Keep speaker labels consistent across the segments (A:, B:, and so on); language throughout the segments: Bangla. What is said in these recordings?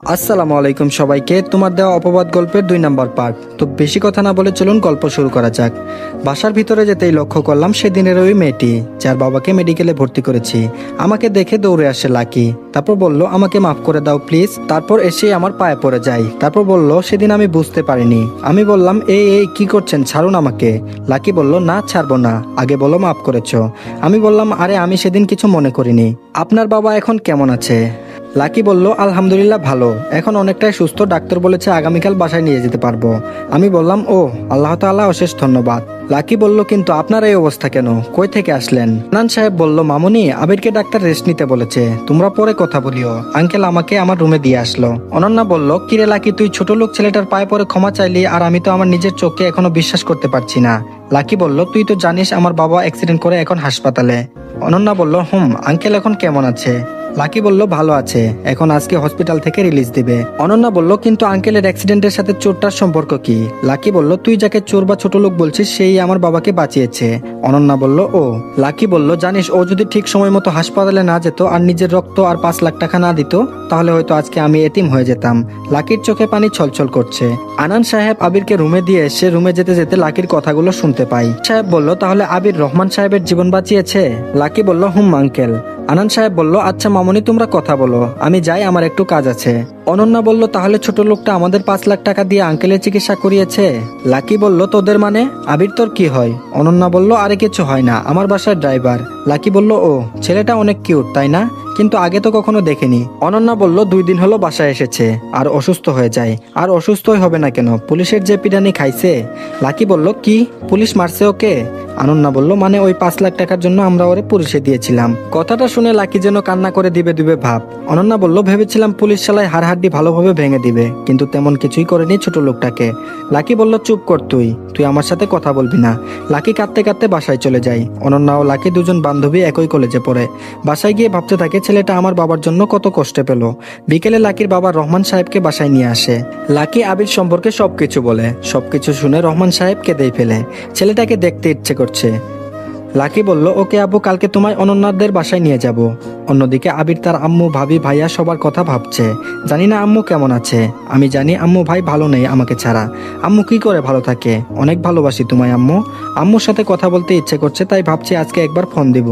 A: আসসালামু আলাইকুম সবাইকে। তোমার দেওয়া অপবাদ গল্পের 2 নম্বর পার্ট। তো বেশি কথা না বলে চলুন গল্প শুরু করা যাক। বাসার ভিতরে যেতেই লক্ষ্য করলাম সেদিনের ওই মেয়েটি যার বাবাকে মেডিকেলে ভর্তি করেছি। আমাকে দেখে দৌড়ে আসে লাকি। তারপর বলল, আমাকে মাফ করে দাও প্লিজ। তারপর এসে আমার পায়ে পড়ে যায়। তারপর বলল, সেদিন আমি বুঝতে পারিনি। আমি বললাম, এই এই কি করছেন, ছাড়ুন আমাকে। লাকি বলল, না ছাড়বো না, আগে বলো মাফ করেছো। আমি বললাম, আরে আমি সেদিন কিছু মনে করিনি। আপনার বাবা এখন কেমন আছে? লাকি বলল, আলহামদুলিল্লাহ ভালো, এখন অনেকটাই সুস্থ, ডাক্তার বলেছে আগামীকাল বাসায় নিয়ে যেতে পারবো। আমি বললাম, ও আল্লাহ তাআলা অশেষ ধন্যবাদ। লাকি বলল, কিন্তু আপনার এই অবস্থা কেন, কই থেকে আসলেন? নান সাহেব বলল, মামুনি আবিরকে ডাক্তার রেস্ট নিতে বলেছে, তোমরা পরে কথা বলিও। আঙ্কেল আমাকে আমার রুমে দিয়ে আসলো। অনন্যা বলল, কিরে লাকি, তুই ছোট লোক ছেলেটার পায়ে পরে ক্ষমা চাইলি, আর আমি তো আমার নিজের চোখকে এখনো বিশ্বাস করতে পারছি না। লাকি বলল, তুই তো জানিস আমার বাবা অ্যাক্সিডেন্ট করে এখন হাসপাতালে। অনন্যা বলল, আঙ্কেল এখন কেমন আছে? লাকি বলল, ভালো আছে, এখন আজকে হসপিটাল থেকে রিলিজ দিবে। অনন্যা বলল, কিন্তু আঙ্কেলের অ্যাক্সিডেন্টের সাথে চোরটার সম্পর্ক কি? লাকি বলল, তুই যাকে চোর বা ছোট লোক বলছিস সেই আমার বাবাকে বাঁচিয়েছে। অনন্যা বলল, ও। লাকি বলল, জানিস ও যদি ঠিক সময় মতো হাসপাতালে না যেত আর নিজের রক্ত আর 5 লাখ টাকা না দিত, তাহলে হয়তো আজকে আমি এতিম হয়ে যেতাম। লাকির চোখে পানি ছলছল করছে। আনান সাহেব আবিরকে রুমে দিয়ে এসে রুমে যেতে যেতে লাকির কথাগুলো শুনতে পাই। সাহেব বলল, তাহলে আবির রহমান সাহেবের জীবন বাঁচিয়েছে? লাকি বলল, আঙ্কেল। আনান সাহেব বলল, আচ্ছা মামুনি তোমরা কথা বলো, আমি যাই, আমার একটু কাজ আছে। অনন্যা বলল, তাহলে ছোট লোকটা আমাদের 5 লাখ টাকা দিয়ে আঙ্কেলের চিকিৎসা করিয়েছে? লাকি বলল, তোদের মানে? আবির তোর কি হয়? অনন্যা বলল, আরে কিছু হয় না, আমার বাসার ড্রাইভার। লাকি বলল, ও, ছেলেটা অনেক কিউট তাই না? কিন্তু আগে তো কখনো দেখেনি। অনন্যা বলল, 2 দিন হলো বাসায় এসেছে আর অসুস্থ হয়ে যায়। আর অসুস্থই হবে না কেন, পুলিশের যে পিটানি খাইছে। লাকি বলল, কি, পুলিশ মারছে ওকে? অনন্যা বলল, মানে ওই 5 লাখ টাকার জন্য আমরা ওরে পুলিশে দিয়েছিলাম। কথাটা শুনে লাকি যেন কান্না করে দিবে দিবে ভাব। অনন্যা বলল, ভেবেছিলাম পুলিশ শালায় হাড়হাড্ডি ভালোভাবে ভেঙে দিবে, কিন্তু তেমন কিছুই করেনি ছোট লোকটাকে। লাকি বলল, চুপ কর, তুই আমার সাথে কথা বলবি না। লাকি কাঁদতে কাঁদতে বাসায় চলে যায়। অনন্যা ও লাকি দুজন বান্ধবী একই কলেজে পড়ে। বাসায় গিয়ে ভাবতে থাকে ছেলেটা আমার বাবার জন্য কত কষ্টে পেল। বিকেলে লাকির বাবা রহমান সাহেবকে বাসায় নিয়ে আসে। লাকি আবির সম্পর্কে সবকিছু বলে। সবকিছু শুনে রহমান সাহেব কেঁদেই ফেলে। ছেলেটাকে দেখতে ইচ্ছে করছে। লাকি বলল, ওকে আব্বু, কালকে তোমায় অনন্যাদের বাসায় নিয়ে যাব। অন্যদিকে আবির তার আম্মু, ভাবি, ভাইয়া সবার কথা ভাবছে। জানি না আম্মু কেমন আছে। আমি জানি আম্মু ভাই ভালো নেই আমাকে ছাড়া। আম্মু কি করে ভালো থাকে? অনেক ভালোবাসি তোমায় আম্মু। আম্মুর সাথে কথা বলতে ইচ্ছে করছে, তাই ভাবছি আজকে একবার ফোন দিব।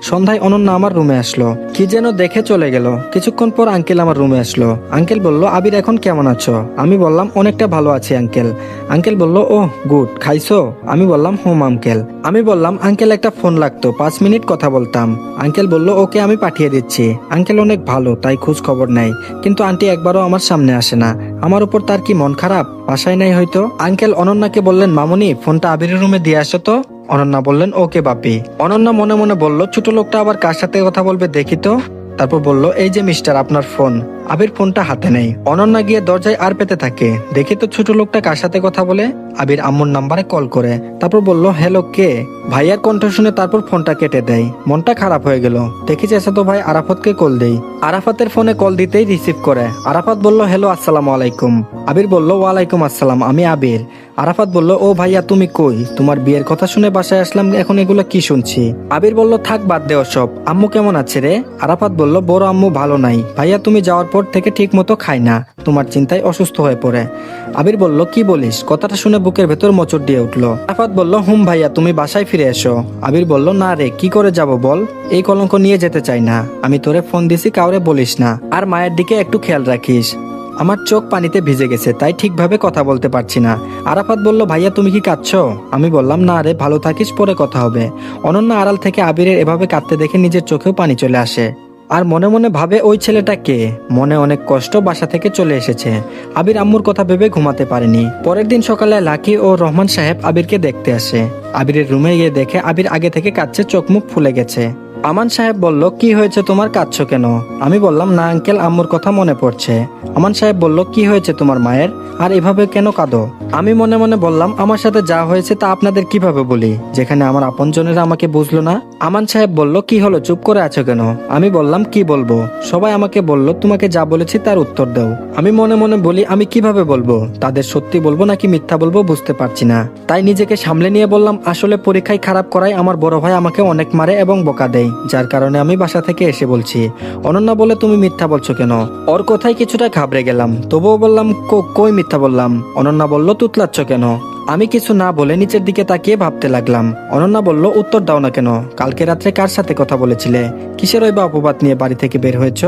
A: সন্ধ্যায় অনন্যা আমার রুমে আসলো, কি যেন দেখে চলে গেল। কিছুক্ষণ পর আঙ্কেল আমার রুমে আসলো। আঙ্কেল বলল, আবির এখন কেমন আছো? আমি বললাম, অনেকটা ভালো আছি আঙ্কেল। আঙ্কেল বলল, ও গুড, খাইছো? আমি বললাম, আঙ্কেল। আমি বললাম, আঙ্কেল একটা ফোন লাগতো, 5 মিনিট কথা বলতাম। আঙ্কেল বলল, ওকে আমি পাঠিয়ে দিচ্ছি। আঙ্কেল অনেক ভালো, তাই খোঁজ খবর নেয়, কিন্তু আন্টি একবারও আমার সামনে আসে না। আমার উপর তার কি মন খারাপ? বাসায় নাই হয়তো। আঙ্কেল অনন্যাকে বললেন, মামুনি ফোনটা আবিরের রুমে দিয়ে আসো তো। অনন্যা বললেন, ওকে বাপি। অনন্যা মনে মনে বলল, ছোট লোকটা আবার কার সাথে কথা বলবে দেখি তো। তারপর বলল, এই যে মিস্টার, আপনার ফোন। আবির ফোনটা হাতে নেই। অনন্যা গিয়ে দরজায় আর পেতে থাকে। দেখি তো ছোট লোকটা কার সাথে কথা বলে। আবির আম্মুর নাম্বারে কল করে। তারপর বলল, হ্যালো কে? ভাইয়ার কণ্ঠ শুনে তারপর ফোনটা কেটে দেয়। মনটা খারাপ হয়ে গেল। দেখি চাচাতো ভাই আরাফাতকে কল দেই। আরাফাতের ফোনে কল দিতেই রিসিভ করে। আরাফাত বলল, হ্যালো, আসসালামু আলাইকুম। আবির বলল, ওয়ালাইকুম আসসালাম, আমি আবির। আরাফাত বলল, ও ভাইয়া তুমি কই? তোমার বিয়ের কথা শুনে বাসায় আসলাম, এখন এগুলো কি শুনছি? আবির বলল, থাক বাদ দেও সব। আম্মু কেমন আছে রে? আরাফাত বলল, বড় আম্মু ভালো নাই, ভাইয়া তুমি যাওয়ার পর থেকে ঠিক মতো খায় না, তোমার চিন্তায় অসুস্থ হয়ে পড়ে। আবির বলল, কি বলিস? কথাটা শুনে বুকের ভেতর মোচড় দিয়ে উঠলো। আরাফাত বলল, ভাইয়া তুমি বাসায় ফিরে এসো। আবির বলল, না রে, কি করে যাব বল? এই কলঙ্ক নিয়ে যেতে চাই না। আমি তোরে ফোন দিছি, কাউরে বলিস না, আর মায়ের দিকে একটু খেয়াল রাখিস। আমার চোখ পানিতে ভিজে গেছে, তাই ঠিকভাবে কথা বলতে পারছি না। আরাফাত বলল, ভাইয়া তুমি কি কাঁদছো? আমি বললাম, না রে, ভালো থাকিস, পরে কথা হবে। অনন্যা আড়াল থেকে আবিরের এভাবে কাঁদতে দেখে নিজের চোখেও পানি চলে আসে। আর মনে মনে ভাবে, ওই ছেলেটা কে? মনে অনেক কষ্ট, বাসা থেকে চলে এসেছে। আবির আম্মুর কথা ভেবে ঘুমাতে পারেনি। পরের দিন সকালে লাকি ও রহমান সাহেব আবিরকে দেখতে আসে। আবিরের রুমে গিয়ে দেখে আবির আগে থেকে কাঁদছে, চোখ মুখ ফুলে গেছে। আমান সাহেব বলল, কি হয়েছে তোমার, কাঁদছো কেন? আমি বললাম, না আঙ্কেল, আম্মুর কথা মনে পড়ছে। আমান সাহেব বলল, কি হয়েছে তোমার মায়ের, আর এভাবে কেন কাঁদো? আমি মনে মনে বললাম, আমার সাথে যা হয়েছে তা আপনাদের কিভাবে বলি, যেখানে আমার আপনজনেরা আমাকে বুঝলো না। আমান সাহেব বলল, কি হলো, চুপ করে আছো কেন? আমি বললাম, কি বলবো, সবাই আমাকে বলল তোমাকে যা বলেছি তার উত্তর দাও। আমি মনে মনে বলি, আমি কিভাবে বলবো, তাদের সত্যি বলবো নাকি মিথ্যা বলবো বুঝতে পারছি না। তাই নিজেকে সামলে নিয়ে বললাম, আসলে পরীক্ষায় খারাপ করায় আমার বড় ভাই আমাকে অনেক মারে এবং বকা দেয়। যার কারণে আমি বাসা থেকে এসে বলছি। অনন্যা বলে, তুমি মিথ্যা বলছো কেন? ওর কথায় কিছুটা ঘাবড়ে গেলাম, তবুও বললাম, কই মিথ্যা বললাম? অনন্যা বলল, তুতলাচ্ছ কেন? আমি কিছু না বলে নিচের দিকে তাকিয়ে ভাবতে লাগলাম। অনন্যা বলল, উত্তর দাও না কেন? কালকে রাত্রে কার সাথে কথা বলেছিলে? কিসের ওই বা অপবাদ নিয়ে বাড়ি থেকে বের হয়েছ?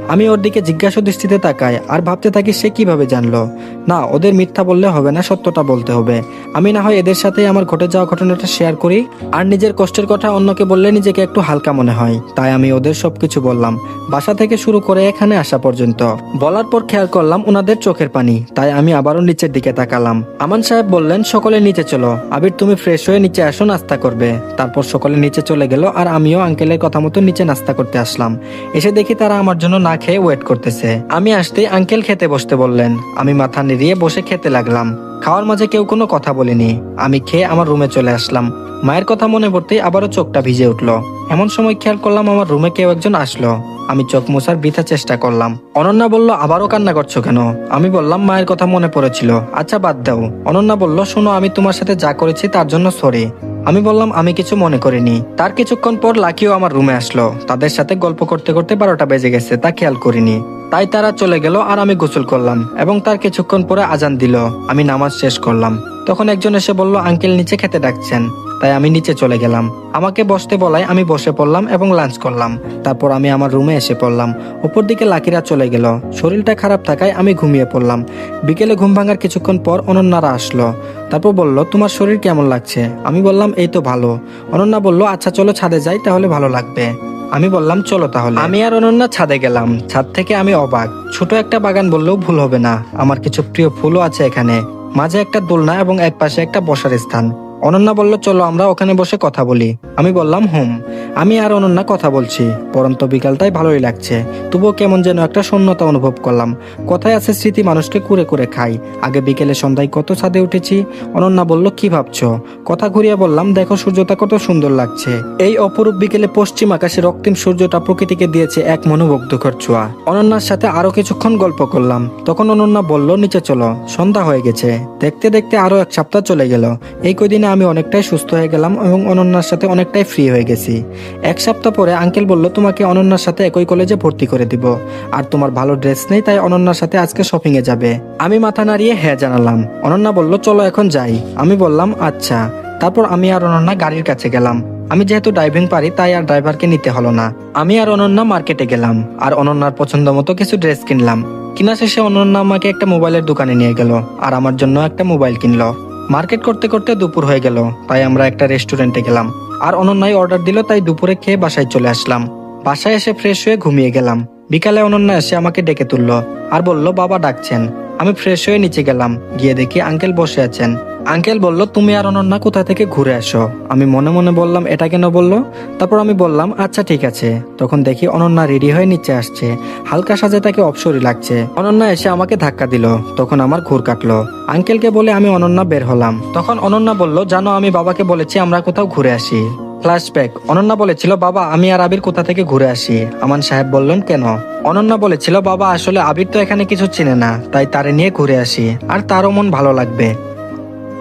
A: আমি ওর দিকে জিজ্ঞাসা দৃষ্টিতে তাকাই আর ভাবতে থাকি সে কিভাবে জানলো। না, ওদের মিথ্যা বললে হবে না, সত্যটা বলতে হবে। আমি না হয় এদের সাথে আমার ঘটে যাওয়া ঘটনাটা শেয়ার করি, আর নিজের কষ্টের কথা অন্যকে বললে নিজেকে একটু হালকা মনে হয়। তাই আমি ওদের সবকিছু বললাম, বাসা থেকে শুরু করে এখানে আসা পর্যন্ত। বলার পর খেয়াল করলাম ওনাদের চোখের পানি, তাই আমি আবারও নিচের দিকে তাকালাম। আমান সাহেব বললেন, সকলে নিচে চলো। আবির, তুমি ফ্রেশ হয়ে নিচে আসো, নাস্তা করবে। তারপর সকলে নিচে চলে গেল আর আমিও আঙ্কেলের কথা মতো নিচে নাস্তা করতে আসলাম। এসে দেখি তারা আমার জন্য না খেয়ে ওয়েট করতেছে। আমি আসতেই আঙ্কেল খেতে বসতে বললেন। আমি মাথা নেড়িয়ে বসে খেতে লাগলাম। খাওয়ার মাঝে কেউ কোনো কথা বলেনি। আমি খেয়ে আমার রুমে চলে আসলাম। মায়ের কথা মনে পড়তেই আবারও চোখটা ভিজে উঠলো। এমন সময় খেয়াল করলাম আমার রুমে কেউ একজন আসলো। আমি চোখ মোছার বৃথা চেষ্টা করলাম। অনন্যা বলল, আবারও কান্না করছো কেন? আমি বললাম, মায়ের কথা মনে পড়েছিল। আচ্ছা বাদ দাও। অনন্যা বলল, শোনো, আমি তোমার সাথে যা করেছি তার জন্য সরি। আমি বললাম, আমি কিছু মনে করিনি। তার কিছুক্ষণ পর লাকিও আমার রুমে আসলো। তাদের সাথে গল্প করতে করতে 12টা বেজে গেছে, তা খেয়াল করিনি। তাই তারা চলে গেল আর আমি গোসল করলাম এবং তার কিছুক্ষণ পরে আজান দিল। আমি নামাজ শেষ করলাম। তখন একজন এসে বলল, আঙ্কেল নিচে খেতে ডাকছেন। তাই আমি নিচে চলে গেলাম। আমাকে বসতে বলায় আমি বসে পড়লাম এবং লাঞ্চ করলাম। তারপর আমি আমার রুমে এসে পড়লাম। উপর দিকে লাকিরা চলে গেল। শরীরটা খারাপ থাকায় আমি ঘুমিয়ে পড়লাম। বিকেলে ঘুম ভাঙার কিছুক্ষণ পর অনন্যারা আসলো। তারপর বলল, তোমার শরীর কেমন লাগছে? আমি বললাম, এই তো ভালো। অনন্যা বলল, আচ্ছা চলো ছাদে যাই, তাহলে ভালো লাগবে। আমি বললাম, চলো তাহলে। আমি আর অনন্যা ছাদে গেলাম। ছাদ থেকে আমি অবাক। ছোট একটা বাগান বললেও ভুল হবে না। আমার কিছু প্রিয় ফুলও আছে এখানে। মাঝে একটা দোলনা এবং এক পাশে একটা বসার স্থান। অনন্যা বলল, চলো আমরা ওখানে বসে কথা বলি। আমি বললাম, হুম। আমি আর অনন্যা কথা বলছি। পরন্ত বিকালটাই ভালোই লাগছে, তবুও কেমন যেন একটা শূন্যতা অনুভব করলাম। কথায় আছে, স্মৃতি মানুষকে কুরে কুরে খায়। আগে বিকেলে সন্ধ্যায় কত ছাদে উঠেছি। অনন্যা বলল, কি ভাবছো? কথা ঘুরিয়ে বললাম, দেখো সূর্যটা কত সুন্দর লাগছে। এই অপরূপ বিকেলে পশ্চিম আকাশে রক্তিম সূর্যটা প্রকৃতিকে দিয়েছে এক মনোমুগ্ধকর ছোঁয়া। অনন্যার সাথে আরো কিছুক্ষণ গল্প করলাম। তখন অনন্যা বলল, নিচে চলো, সন্ধ্যা হয়ে গেছে। দেখতে দেখতে আরো 1 সপ্তাহ চলে গেল। এই কয়দিনে আমি অনেকটাই সুস্থ হয়ে গেলাম এবং অনন্যার সাথে অনেকটাই ফ্রি হয়ে গেছি। 1 সপ্তাহ পরে আঙ্কেল বলল, তোমাকে অনন্যার সাথে একই কলেজে ভর্তি করে দিব। আর তোমার ভালো ড্রেস নেই, তাই অনন্যার সাথে আজকে শপিং এ যাবে। আমি মাথা নাড়িয়ে হ্যাঁ জানালাম। অনন্যা বলল, চলো এখন যাই। আমি বললাম, আচ্ছা। তারপর আমি আর অনন্যা গাড়ির কাছে গেলাম। আমি যেহেতু ড্রাইভিং পারি, তাই আর ড্রাইভারকে নিতে হলো না। আমি আর অনন্যা মার্কেটে গেলাম আর অনন্যার পছন্দ মতো কিছু ড্রেস কিনলাম। কিনা শেষে অনন্যা আমাকে একটা মোবাইলের দোকানে নিয়ে গেল আর আমার জন্য একটা মোবাইল কিনলো। মার্কেট করতে করতে দুপুর হয়ে গেল, তাই আমরা একটা রেস্টুরেন্টে গেলাম। আর অনন্যাই অর্ডার দিল, তাই দুপুরে খেয়ে বাসায় চলে আসলাম। বাসায় এসে ফ্রেশ হয়ে ঘুমিয়ে গেলাম। বিকালে অনন্যা এসে আমাকে ডেকে তুললো আর বলল, বাবা ডাকছেন। আমি ফ্রেশ হয়ে নিচে গেলাম। গিয়ে দেখি আঙ্কেল বসে আছেন। আঙ্কেল বলল, তুমি আর অনন্যা কোথা থেকে ঘুরে আসো? আমি মনে মনে বললাম, এটা কেন বললো? তারপর আমি বললাম, আচ্ছা ঠিক আছে। তখন দেখি অনন্যা রেডি হয়ে নিচে আসছে। হালকা সাজে তাকে অপসরী লাগছে। অনন্যা এসে আমাকে ধাক্কা দিল। তখন আমার ঘুর কাটলো। আঙ্কেলকে বলে আমি অনন্যা বের হলাম। তখন অনন্যা বলল, জানো আমি বাবাকে বলেছি আমরা কোথাও ঘুরে আসি। ফ্ল্যাশব্যাক। অনন্যা বলেছিল, বাবা আমি আর আবির কোথা থেকে ঘুরে আসি। আমান সাহেব বললেন, কেন? অনন্যা বলেছিল, বাবা আসলে আবির তো এখানে কিছু চিনে না, তাই তারে নিয়ে ঘুরে আসি, আর তারও মন ভালো লাগবে।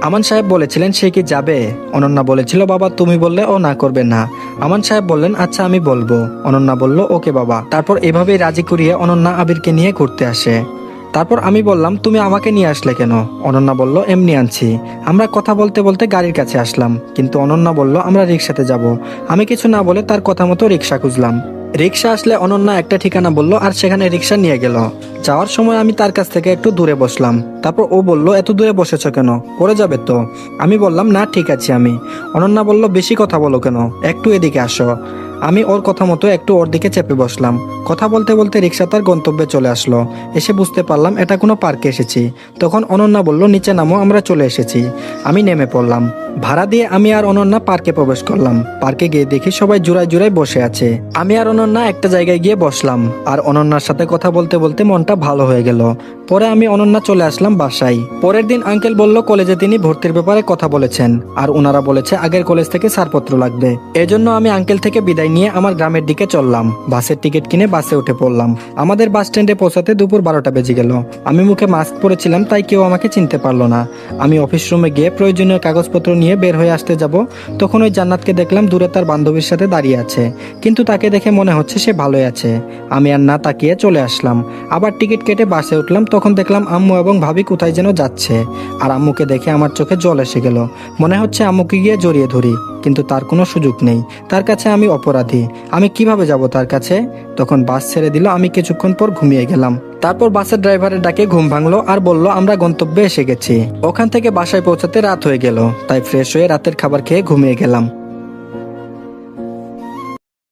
A: আমান সাহেব বলেছিলেন, সে কি যাবে? অনন্যা বলেছিল, বাবা তুমি বললে ও না করবে না। আমান সাহেব বললেন, আচ্ছা আমি বলবো। অনন্যা বলল, ওকে বাবা। তারপর এভাবেই রাজি করিয়ে অনন্যা আবিরকে নিয়ে ঘুরতে আসে। তারপর আমি বললাম, তুমি আমাকে নিয়ে আসলে কেন? অনন্যা বলল, এমনি আনছি। আমরা কথা বলতে বলতে গাড়ির কাছে আসলাম, কিন্তু অনন্যা বলল, আমরা রিক্সাতে যাব। আমি কিছু না বলে তার কথা মতো রিক্সা খুঁজলাম। রিক্সা আসলে অনন্যা একটা ঠিকানা বলল আর সেখানে রিক্সা নিয়ে গেল। যাওয়ার সময় আমি তার কাছ থেকে একটু দূরে বসলাম। তারপর ও বলল, এত দূরে বসেছ কেন? পড়ে যাবে তো। আমি বললাম, না ঠিক আছে আমি। অনন্যা বলল, বেশি কথা বলো কেন, একটু এদিকে আসো। আমি ওর কথা মতো একটু ওর দিকে চেপে বসলাম। কথা বলতে বলতে রিক্সা তার গন্তব্যে চলে আসলো। এসে বুঝতে পারলাম এটা কোনো পার্কে এসেছি। তখন অনন্যা বলল, নিচে নামো, আমরা চলে এসেছি। আমি নেমে পড়লাম। ভাড়া দিয়ে আমি আর অনন্যা পার্কে প্রবেশ করলাম। পার্কে গিয়ে দেখি সবাই জোড়ায় জোড়ায় বসে আছে। আমি আর অনন্যা একটা জায়গায় গিয়ে বসলাম। আর অনন্যার সাথে কথা বলতে বলতে মনটা ভালো হয়ে গেল। পরে আমি অনন্যা চলে আসলাম বাসায়। পরের দিন আঙ্কেল বলল, কলেজে তিনি ভর্তির ব্যাপারে কথা বলেছেন আর ওনারা বলেছে আগের কলেজ থেকে ছাড়পত্র লাগবে। এজন্য আমি আঙ্কেল থেকে বিদায় নিয়ে আমার গ্রামের দিকে চললাম। বাসের টিকিট কিনে বাসে উঠে পড়লাম। আমাদের বাস স্ট্যান্ডে পৌঁছাতে দুপুর 12টা বেজে গেল। আমি মুখে মাস্ক পরেছিলাম, তাই কেউ আমাকে চিনতে পারলো না। আমি অফিস রুমে গিয়ে প্রয়োজনীয় কাগজপত্র নিয়ে বের হয়ে আসতে যাব, তখন ওই জান্নাতকে দেখলাম দূরে তার বান্ধবীর সাথে দাঁড়িয়ে আছে, কিন্তু তাকে দেখে মনে হচ্ছে সে ভালোই আছে। আমি আর না তাকিয়ে চলে আসলাম। আবার টিকিট কেটে বাসে উঠলাম, তখন দেখলাম আম্মু এবং ভাবি কোথায় যেন যাচ্ছে। আর আম্মুকে দেখে আমার চোখে জল এসে গেল। মনে হচ্ছে আম্মুকে গিয়ে জড়িয়ে ধরি, কিন্তু তার কোনো সুযোগ নেই। তার কাছে আমি অপরাধী, আমি কিভাবে যাব তার কাছে? তখন বাস ছেড়ে দিল, আমি কিছুক্ষণ পর ঘুমিয়ে গেলাম। তারপর বাসের ড্রাইভারের ডাকে ঘুম ভাঙলো আর বলল আমরা গন্তব্যে এসে গেছি। ওখান থেকে বাসায় পৌঁছাতে রাত হয়ে গেল, তাই ফ্রেশ হয়ে রাতের খাবার খেয়ে ঘুমিয়ে গেলাম।